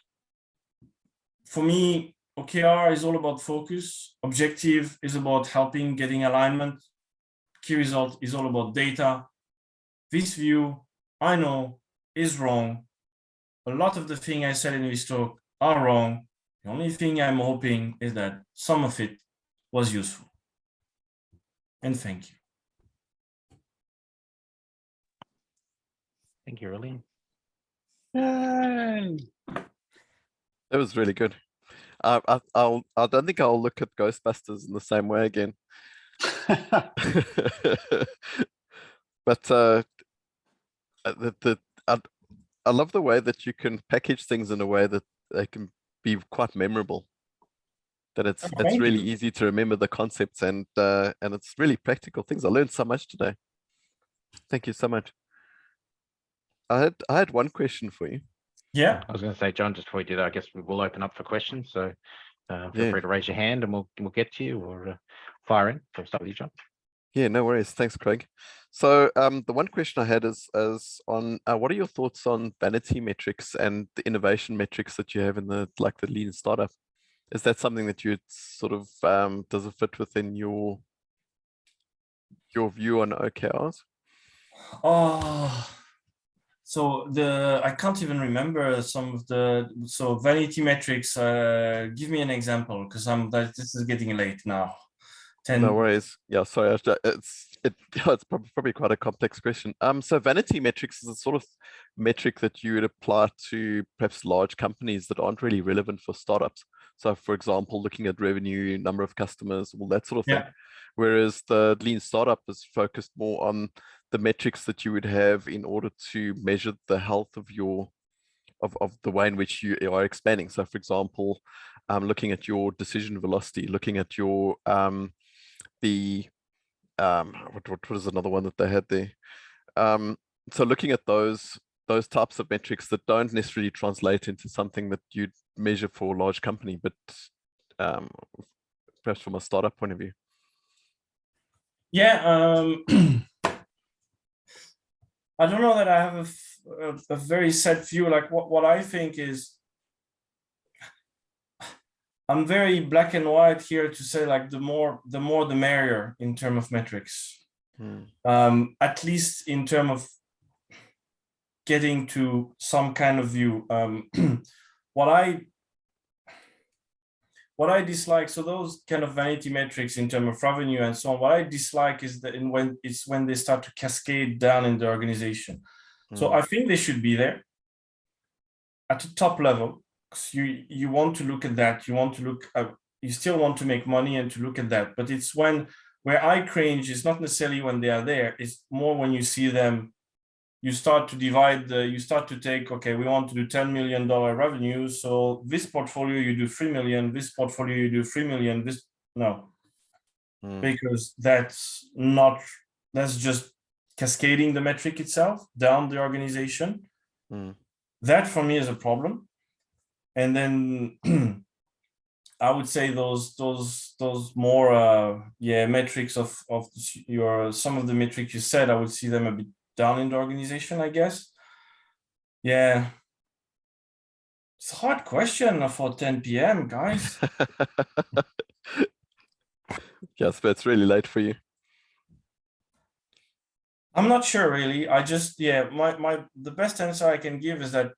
Speaker 3: for me, OKR is all about focus. Objective is about helping getting alignment. Key result is all about data. This view, I know, is wrong. A lot of the things I said in this talk are wrong. The only thing I'm hoping is that some of it was useful. And thank you.
Speaker 1: Thank you, Aurelien.
Speaker 4: Yay.
Speaker 2: That was really good. I don't think I'll look at Ghostbusters in the same way again. But I love the way that you can package things in a way that they can be quite memorable. That it's really easy to remember the concepts, and it's really practical things. I learned so much today. Thank you so much. I had one question for you.
Speaker 3: Yeah,
Speaker 1: I was going to say, John, just before we do that, I guess we will open up for questions. So feel free to raise your hand and we'll get to you, or fire in. So start with you, John.
Speaker 2: Yeah, no worries. Thanks, Craig. So the one question I had is on what are your thoughts on vanity metrics and the innovation metrics that you have in the lean startup? Is that something that you sort of does it fit within your view on OKRs?
Speaker 3: Oh, So I can't even remember some of the, so vanity metrics, give me an example, because this is getting late now.
Speaker 2: No worries. Yeah, sorry. It's probably quite a complex question. So vanity metrics is a sort of metric that you would apply to perhaps large companies that aren't really relevant for startups. So, for example, looking at revenue, number of customers, all that sort of thing. Whereas the lean startup is focused more on the metrics that you would have in order to measure the health of your of the way in which you are expanding. So, for example, looking at your decision velocity, looking at your what is another one that they had there? So looking at those types of metrics that don't necessarily translate into something that you'd measure for a large company, but perhaps from a startup point of view.
Speaker 3: Yeah, I don't know that I have a very set view. Like what I think is, I'm very black and white here to say, like, the more the merrier in terms of metrics. At least in terms of getting to some kind of view. What I dislike, so those kind of vanity metrics in terms of revenue and so on, what I dislike is that when they start to cascade down in the organization. So I think they should be there at the top level, because you want to look at that, you still want to make money and to look at that, but it's where I cringe is not necessarily when they are there, it's more when you see them, you start to divide you start to take, okay, we want to do $10 million revenue, so this portfolio you do 3 million, this portfolio you do 3 million, because that's just cascading the metric itself down the organization. That for me is a problem. And then I would say those more metrics of some of the metrics you said, I would see them a bit down in the organization, I guess. Yeah, it's a hard question for 10 p.m. guys.
Speaker 2: Yes, but it's really late for you.
Speaker 3: I'm not sure really. I just, the best answer I can give is that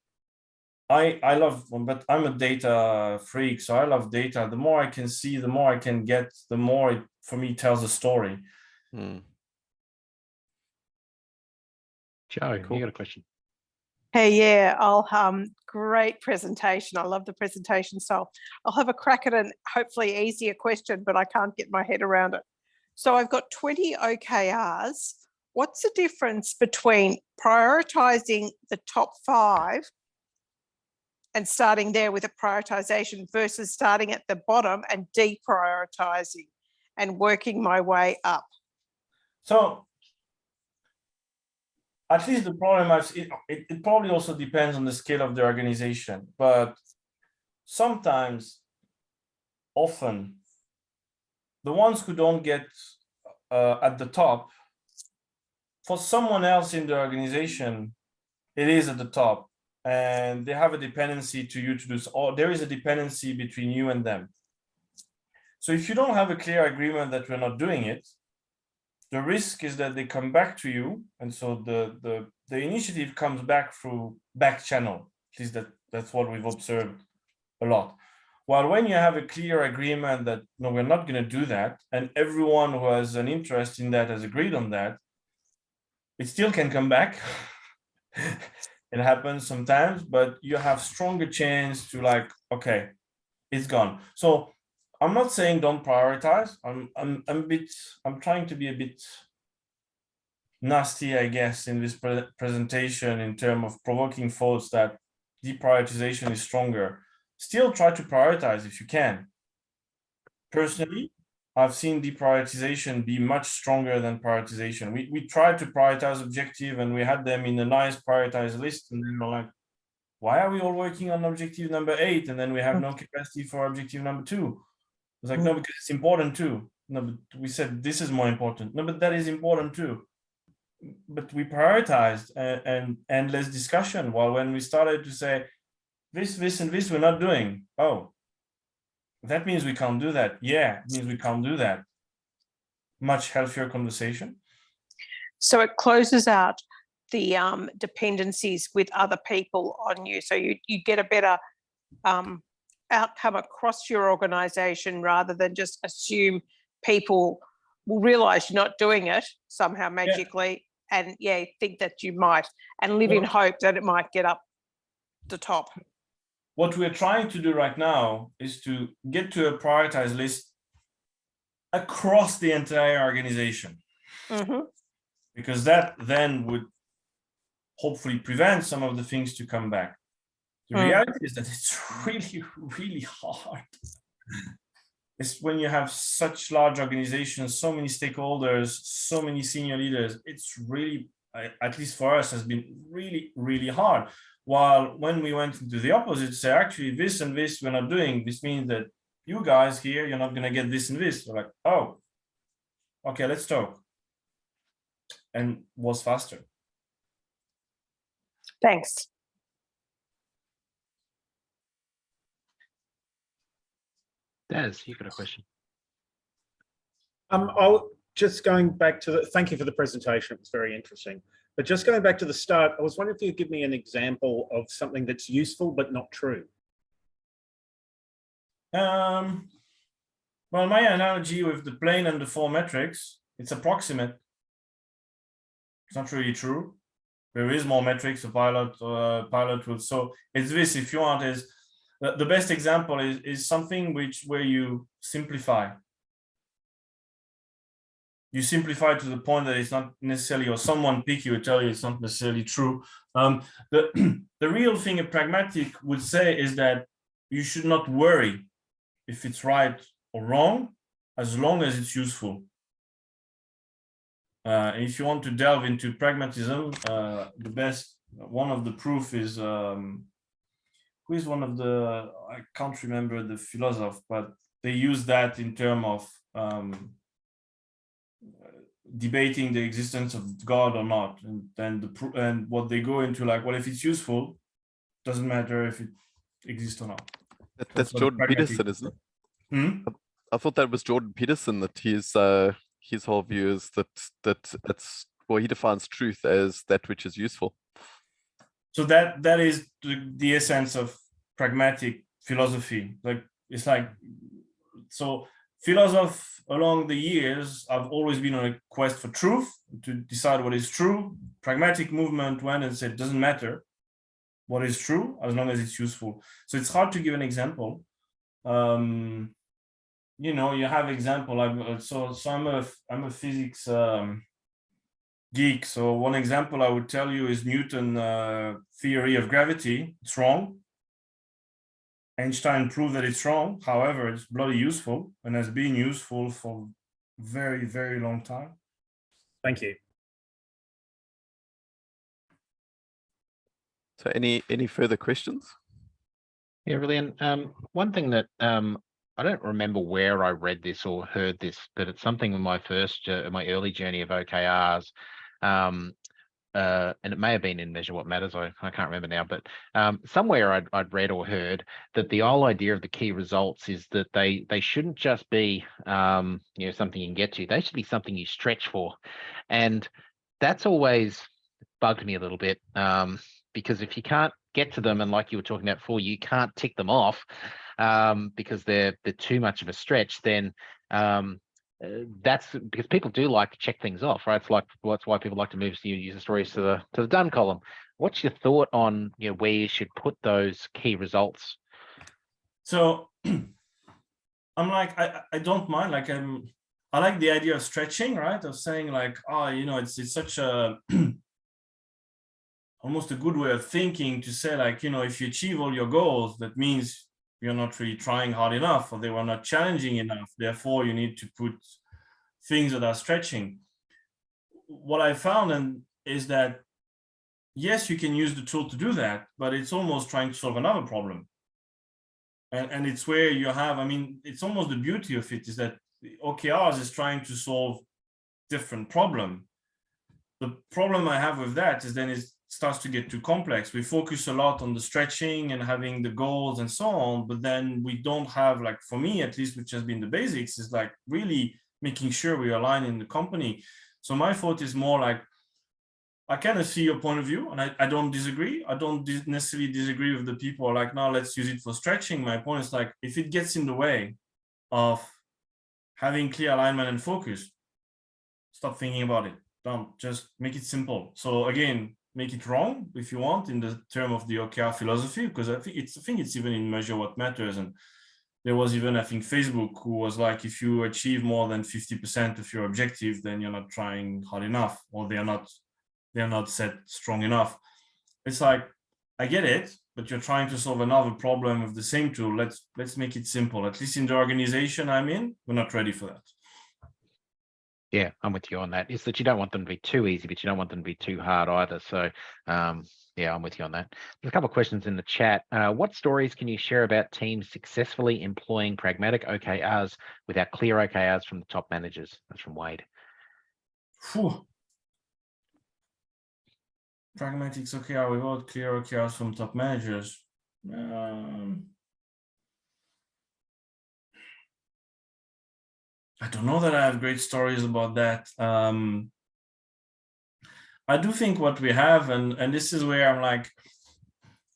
Speaker 3: I love, but I'm a data freak, so I love data. The more I can see, the more I can get, the more it for me tells a story.
Speaker 1: Joe, cool. You got a question?
Speaker 5: Hey, yeah, great presentation. I love the presentation. So I'll have a crack at an hopefully easier question, but I can't get my head around it. So I've got 20 OKRs. What's the difference between prioritizing the top 5 and starting there with a prioritization versus starting at the bottom and deprioritizing and working my way up?
Speaker 3: So at least the problem it probably also depends on the scale of the organization, but often the ones who don't get at the top, for someone else in the organization, it is at the top, and they have a dependency to you to do so, or there is a dependency between you and them. So if you don't have a clear agreement that we're not doing it, the risk is that they come back to you, and so the initiative comes back through back channel. At least that's what we've observed a lot. While when you have a clear agreement that no, we're not going to do that, and everyone who has an interest in that has agreed on that, it still can come back. It happens sometimes, but you have stronger chance to, like, okay, it's gone. So I'm not saying don't prioritize. I'm trying to be a bit nasty, I guess, in this presentation in terms of provoking thoughts that deprioritization is stronger. Still try to prioritize if you can. Personally, I've seen deprioritization be much stronger than prioritization. We tried to prioritize objective and we had them in a nice prioritized list, and then we're like, why are we all working on objective number 8 and then we have no capacity for objective number 2? It's like, no, because it's important too. No, but we said this is more important. No, but that is important too. But we prioritized and endless discussion. While when we started to say this, and this we're not doing. Oh, that means we can't do that. Yeah, it means we can't do that. Much healthier conversation.
Speaker 5: So it closes out the dependencies with other people on you. So you get a better outcome across your organization rather than just assume people will realize you're not doing it somehow magically and think that you might, and live in hope that it might get up the top.
Speaker 3: What we're trying to do right now is to get to a prioritized list across the entire organization, because that then would hopefully prevent some of the things to come back. The reality is that it's really, really hard. It's when you have such large organizations, so many stakeholders, so many senior leaders, it's really, at least for us, has been really, really hard. While when we went into the opposite, say actually this and this we're not doing, this means that you guys here, you're not going to get this and this. We're like, oh, okay, let's talk. And was faster.
Speaker 5: Thanks.
Speaker 1: Daz, you got a question?
Speaker 6: I'll just going back to thank you for the presentation. It was very interesting. But just going back to the start, I was wondering if you could give me an example of something that's useful but not true.
Speaker 3: Well, my analogy with the plane and the 4 metrics, it's approximate. It's not really true. There is more metrics, a pilot will. So it's this, if you want, is the best example is something where you simplify. You simplify to the point that it's not necessarily, or someone picky will tell you it's not necessarily true. The real thing a pragmatic would say is that you should not worry if it's right or wrong, as long as it's useful. And if you want to delve into pragmatism, the best one of the proof is who is one of the, I can't remember the philosopher, but they use that in terms of debating the existence of God or not, and then and what they go into, like, well, if it's useful, doesn't matter if it exists or not.
Speaker 2: That's Jordan Peterson, isn't it? I thought that was Jordan Peterson, that his whole view is that's well, he defines truth as that which is useful.
Speaker 3: So that is the essence of pragmatic philosophy. Like, it's like, so philosophers along the years have always been on a quest for truth, to decide what is true. Pragmatic movement went and said, doesn't matter what is true as long as it's useful. So it's hard to give an example. You know, you have example. So I'm a physics geek. So one example I would tell you is Newton's theory of gravity. It's wrong. Einstein proved that it's wrong. However, it's bloody useful and has been useful for a very, very long time.
Speaker 6: Thank you.
Speaker 2: So any further questions?
Speaker 1: Yeah, Aurelien, one thing that I don't remember where I read this or heard this, but it's something in my my early journey of OKRs, and it may have been in Measure What Matters. I can't remember now, but somewhere I'd read or heard that the whole idea of the key results is that they shouldn't just be something you can get to. They should be something you stretch for, and that's always bugged me a little bit, because if you can't get to them, and like you were talking about before, you can't tick them off because they're too much of a stretch, then that's because people do like to check things off, right? That's why people like to move user stories to the done column. What's your thought on where you should put those key results?
Speaker 3: So I'm like, I don't mind, like, I like the idea of stretching, right? Of saying like, oh, it's such a almost a good way of thinking to say, like, if you achieve all your goals, that means you're not really trying hard enough, or they were not challenging enough. Therefore, you need to put things that are stretching. What I found is that, yes, you can use the tool to do that, but it's almost trying to solve another problem. And it's where you have, it's almost the beauty of it is that OKRs is trying to solve different problem. The problem I have with that is then it starts to get too complex. We focus a lot on the stretching and having the goals and so on, but then we don't have, like, for me at least, which has been the basics, is like really making sure we align in the company. So my thought is more like, I kind of see your point of view, and I don't disagree. I don't necessarily disagree with the people who are like, no, let's use it for stretching. My point is like, if it gets in the way of having clear alignment and focus, stop thinking about it. Don't, just make it simple. So again, make it wrong if you want in the term of the OKR philosophy, because I think it's even in measure what matters. And there was even, I think, Facebook who was like, if you achieve more than 50% of your objective, then you're not trying hard enough, or they're not set strong enough. It's like, I get it, but you're trying to solve another problem with the same tool. Let's make it simple. At least in the organization I'm in, we're not ready for that.
Speaker 1: Yeah, I'm with you on that. It's that you don't want them to be too easy, but you don't want them to be too hard either. So yeah, I'm with you on that. There's a couple of questions in the chat. What stories can you share about teams successfully employing pragmatic OKRs without clear OKRs from the top managers? That's from Wade.
Speaker 3: Whew. Pragmatic's OKR without clear OKRs from top managers. I don't know that I have great stories about that. I do think what we have, and this is where I'm like,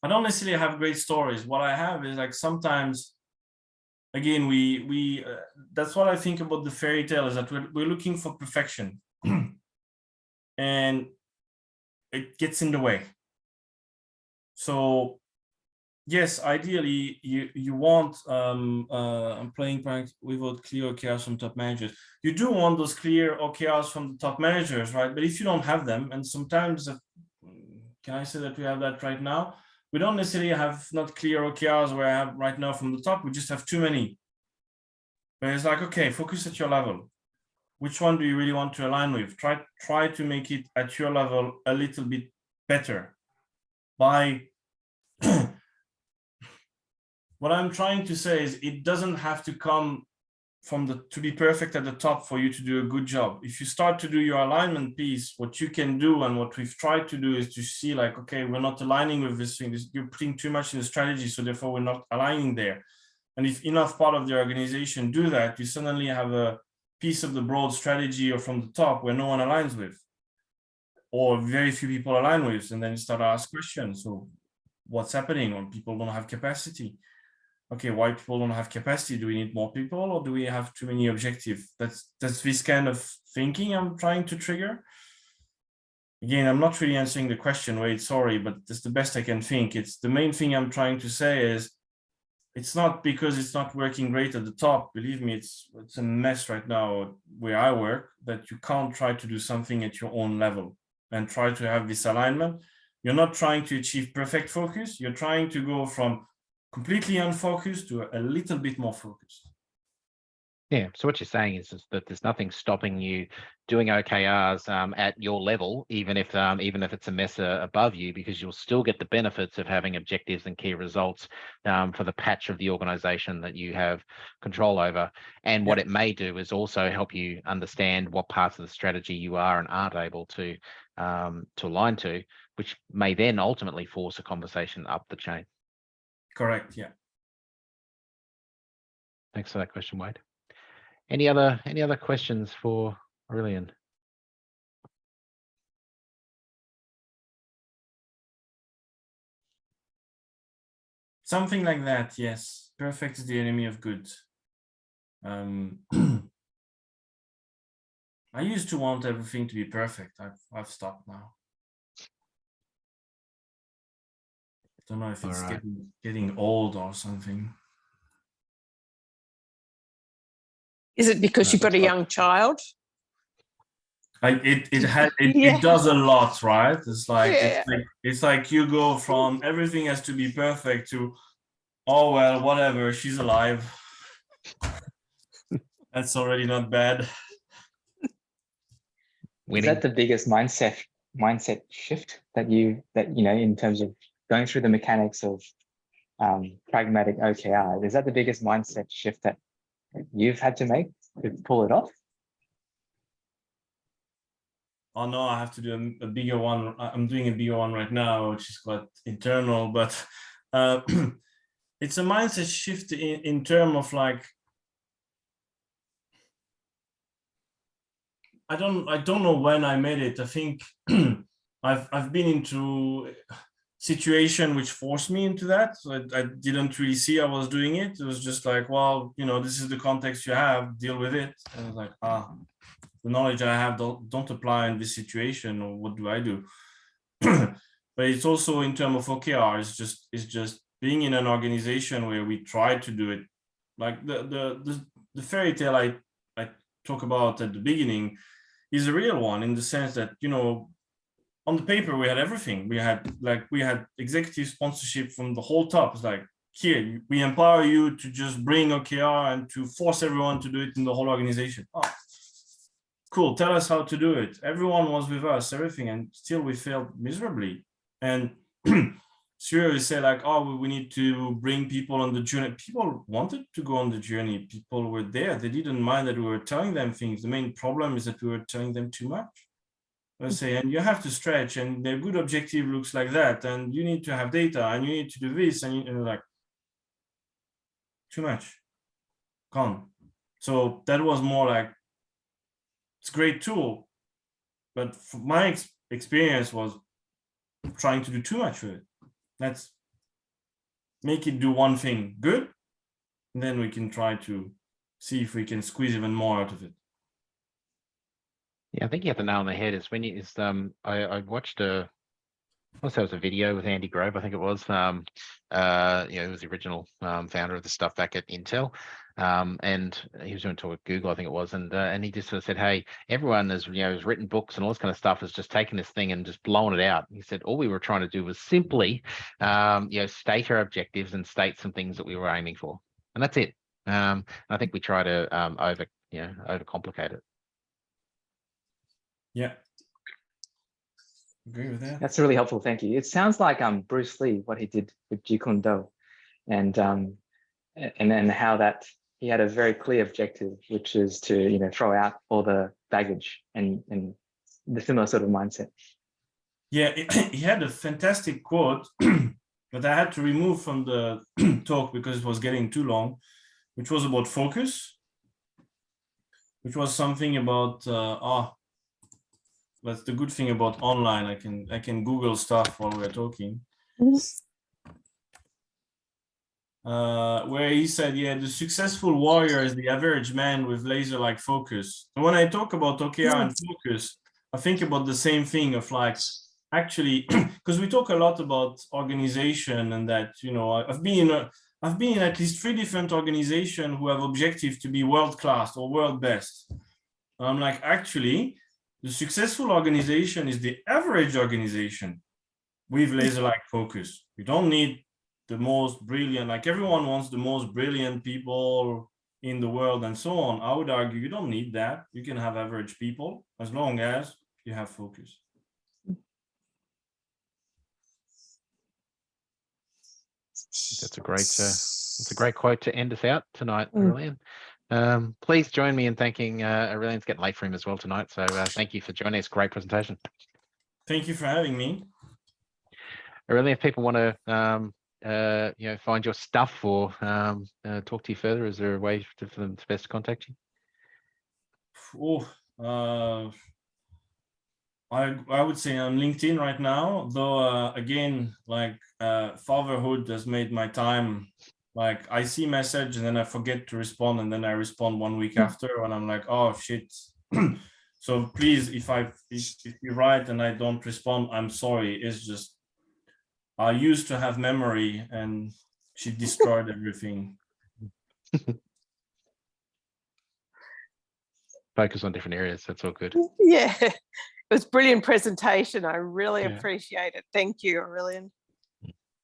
Speaker 3: I don't necessarily have great stories. What I have is like, sometimes, again, we that's what I think about the fairy tale, is that we're looking for perfection, and it gets in the way. So yes, ideally you want playing pranks without clear OKRs from top managers. You do want those clear OKRs from the top managers, right? But if you don't have them, and sometimes, can I say that we have that right now? We don't necessarily have not clear OKRs where I have right now from the top. We just have too many. But it's like, okay, focus at your level. Which one do you really want to align with? Try to make it at your level a little bit better by what I'm trying to say is, it doesn't have to come from to be perfect at the top for you to do a good job. If you start to do your alignment piece, what you can do, and what we've tried to do, is to see like, okay, we're not aligning with this thing. You're putting too much in the strategy, so therefore we're not aligning there. And if enough part of the organization do that, you suddenly have a piece of the broad strategy or from the top where no one aligns with, or very few people align with, and then you start to ask questions. So what's happening when people don't have capacity? Okay, why people don't have capacity? Do we need more people, or do we have too many objectives? That's this kind of thinking I'm trying to trigger. Again, I'm not really answering the question, Wade, sorry, but that's the best I can think. It's the main thing I'm trying to say is, it's not because it's not working great at the top. Believe me, it's a mess right now where I work, that you can't try to do something at your own level and try to have this alignment. You're not trying to achieve perfect focus. You're trying to go from completely unfocused to a little bit more focused.
Speaker 1: Yeah, so what you're saying is that there's nothing stopping you doing OKRs at your level, even if it's a mess above you, because you'll still get the benefits of having objectives and key results for the patch of the organization that you have control over. And what it may do is also help you understand what parts of the strategy you are and aren't able to align to, which may then ultimately force a conversation up the chain.
Speaker 3: Correct, yeah.
Speaker 1: Thanks for that question, Wade. Any other questions for Aurelien?
Speaker 3: Something like that, yes. Perfect is the enemy of good. I used to want everything to be perfect. I've stopped now. Don't know if it's getting old or something.
Speaker 5: Is it because you've got a young child?
Speaker 3: It does a lot, right? It's like it's like you go from everything has to be perfect to, oh well, whatever, she's alive. That's already not bad.
Speaker 7: Is that the biggest mindset shift that you know, in terms of going through the mechanics of pragmatic OKR? Is that the biggest mindset shift that you've had to make to pull it off?
Speaker 3: Oh no, I have to do a bigger one. I'm doing a bigger one right now, which is quite internal, but it's a mindset shift in terms of like, I don't know when I made it. I think I've been into situation which forced me into that. So I didn't really see I was doing it. It was just like, well, you know, this is the context you have, deal with it. And I was like, the knowledge I have don't apply in this situation, or what do I do? But it's also in terms of OKR, it's just being in an organization where we try to do it. Like the fairy tale I talk about at the beginning is a real one, in the sense that, you know, on the paper we had everything. We had executive sponsorship from the whole top. It's like, here, we empower you to just bring OKR and to force everyone to do it in the whole organization. Oh, cool, tell us how to do it. Everyone was with us, everything, and still we failed miserably. And Surya said like, oh, we need to bring people on the journey. People wanted to go on the journey. People were there. They didn't mind that we were telling them things. The main problem is that we were telling them too much. Let's say, and you have to stretch, and the good objective looks like that, and you need to have data, and you need to do this, and like, too much, gone. So that was more like, it's a great tool, but my experience was trying to do too much with it. Let's make it do one thing good, and then we can try to see if we can squeeze even more out of it.
Speaker 1: Yeah, I think you have the nail on the head. Is when you I watched it was a video with Andy Grove, I think it was. You know, he was the original founder of the stuff back at Intel, and he was doing a talk with Google, I think it was, and he just sort of said, hey, everyone has, you know, has written books and all this kind of stuff, has just taken this thing and just blown it out. He said all we were trying to do was simply, you know, state our objectives and state some things that we were aiming for, and that's it. I think we try to overcomplicate it.
Speaker 3: Yeah, agree with that.
Speaker 7: That's really helpful. Thank you. It sounds like Bruce Lee, what he did with Jeet Kune Do, and then how that he had a very clear objective, which is to, you know, throw out all the baggage and the similar sort of mindset.
Speaker 3: Yeah, he had a fantastic quote that I had to remove from the talk because it was getting too long, which was about focus, which was something about that's the good thing about online. I can Google stuff while we're talking. Where he said, yeah, the successful warrior is the average man with laser-like focus. And when I talk about OKR and focus, I think about the same thing of like, actually, because we talk a lot about organization, and that, you know, I've been in at least 3 different organizations who have objective to be world-class or world best. And I'm like, actually, the successful organization is the average organization with laser-like focus. We don't need the most brilliant, like everyone wants the most brilliant people in the world and so on. I would argue you don't need that. You can have average people as long as you have focus.
Speaker 1: That's a great quote to end us out tonight, Aurelien. Please join me in thanking Aurelien. It's getting late for him as well tonight, so thank you for joining us. Great presentation.
Speaker 3: Thank you for having me.
Speaker 1: Aurelien, if people want to you know, find your stuff or talk to you further, is there a way for them to best contact you?
Speaker 3: I would say I'm LinkedIn right now, though again, like fatherhood has made my time, like I see message and then I forget to respond, and then I respond 1 week after, and I'm like, oh shit. So please, if you write and I don't respond, I'm sorry. It's just I used to have memory and she destroyed everything.
Speaker 1: Focus on different areas. That's all good.
Speaker 5: Yeah, it was a brilliant presentation. I really appreciate it. Thank you, Aurelien.